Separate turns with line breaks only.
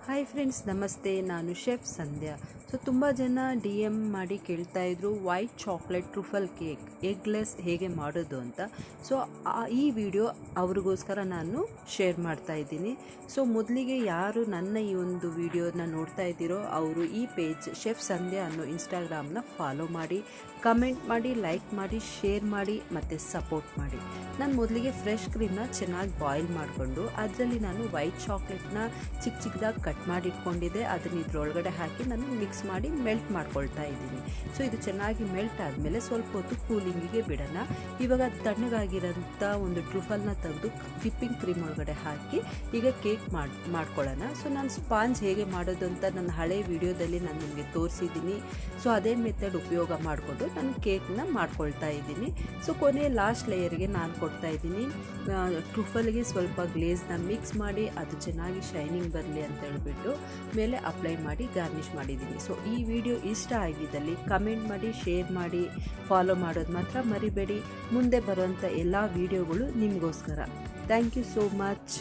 Hi friends, ನಮಸ್ತೆ. ನಾನು chef ಸಂಧ್ಯಾ. So ತುಂಬ ಜನ ಡಿ ಎಮ್ ಮಾಡಿ ಕೇಳ್ತಾಯಿದ್ರು ವೈಟ್ ಚಾಕ್ಲೇಟ್ ಟ್ರುಫಲ್ ಕೇಕ್ ಎಗ್ಲೆಸ್ ಹೇಗೆ ಮಾಡೋದು ಅಂತ. ಸೊ ಈ ವಿಡಿಯೋ ಅವ್ರಿಗೋಸ್ಕರ ನಾನು ಶೇರ್ ಮಾಡ್ತಾ ಇದ್ದೀನಿ. ಸೊ ಮೊದಲಿಗೆ ಯಾರು ನನ್ನ ಈ ಒಂದು ವಿಡಿಯೋನ ನೋಡ್ತಾ ಇದ್ದೀರೋ ಅವರು ಈ ಪೇಜ್ ಶೆಫ್ ಸಂಧ್ಯಾ ಅನ್ನೋ ಇನ್ಸ್ಟಾಗ್ರಾಮ್ನ ಫಾಲೋ ಮಾಡಿ, ಕಮೆಂಟ್ ಮಾಡಿ, ಲೈಕ್ ಮಾಡಿ, ಶೇರ್ ಮಾಡಿ ಮತ್ತು ಸಪೋರ್ಟ್ ಮಾಡಿ. ನಾನು ಮೊದಲಿಗೆ ಫ್ರೆಶ್ ಕ್ರೀಮ್ನ ಚೆನ್ನಾಗಿ ಬಾಯ್ಲ್ ಮಾಡಿಕೊಂಡು ಅದರಲ್ಲಿ ನಾನು ವೈಟ್ ಚಾಕ್ಲೇಟ್ನ ಚಿಕ್ಕ ಚಿಕ್ಕದಾಗಿ ಕಟ್ ಮಾಡಿ ಇಟ್ಕೊಂಡಿದ್ದೆ. ಅದನ್ನು ಇದ್ರೊಳಗಡೆ ಹಾಕಿ ನಾನು ಮಿಕ್ಸ್ ಮಾಡಿ ಮೆಲ್ಟ್ ಮಾಡ್ಕೊಳ್ತಾ ಇದ್ದೀನಿ. ಸೊ ಇದು ಚೆನ್ನಾಗಿ ಮೆಲ್ಟ್ ಆದಮೇಲೆ ಸ್ವಲ್ಪ ಹೊತ್ತು ಕೂಲಿಂಗಿಗೆ ಬಿಡೋಣ. ಇವಾಗ ತಣ್ಣಗಾಗಿರೋಂಥ ಒಂದು ಟ್ರುಫಲ್ನ ತೆಗೆದು ವಿಪ್ಪಿಂಗ್ ಕ್ರೀಮ್ ಒಳಗಡೆ ಹಾಕಿ ಈಗ ಕೇಕ್ ಮಾಡ್ಕೊಳ್ಳೋಣ. ಸೊ ನಾನು ಸ್ಪಾಂಜ್ ಹೇಗೆ ಮಾಡೋದು ಅಂತ ನನ್ನ ಹಳೆ ವಿಡಿಯೋದಲ್ಲಿ ನಾನು ನಿಮಗೆ ತೋರಿಸಿದ್ದೀನಿ. ಸೊ ಅದೇ ಮೆಥಡ್ ಉಪಯೋಗ ಮಾಡಿಕೊಂಡು ನಾನು ಕೇಕ್ನ ಮಾಡ್ಕೊಳ್ತಾ ಇದ್ದೀನಿ. ಸೊ ಕೊನೆ ಲಾಸ್ಟ್ ಲೇಯರ್ಗೆ ನಾನು ಕೊಡ್ತಾ ಇದ್ದೀನಿ ಟ್ರುಫಲ್ಗೆ ಸ್ವಲ್ಪ ಗ್ಲೇಸ್ನ ಮಿಕ್ಸ್ ಮಾಡಿ ಅದು ಚೆನ್ನಾಗಿ ಶೈನಿಂಗ್ ಬರಲಿ ಅಂತ ಹೇಳ್ಬಿಟ್ಟು ಮೇಲೆ ಅಪ್ಲೈ ಮಾಡಿ ಗಾರ್ನಿಷ್ ಮಾಡಿದ್ದೀನಿ. ಸೊ ಈ ವಿಡಿಯೋ ಇಷ್ಟ ಆಗಿದ್ದಲ್ಲಿ ಕಮೆಂಟ್ ಮಾಡಿ, ಶೇರ್ ಮಾಡಿ, ಫಾಲೋ ಮಾಡೋದು ಮಾತ್ರ ಮರಿಬೇಡಿ. ಮುಂದೆ ಬರುವಂಥ ಎಲ್ಲ ವಿಡಿಯೋಗಳು ನಿಮಗೋಸ್ಕರ. Thank you so much.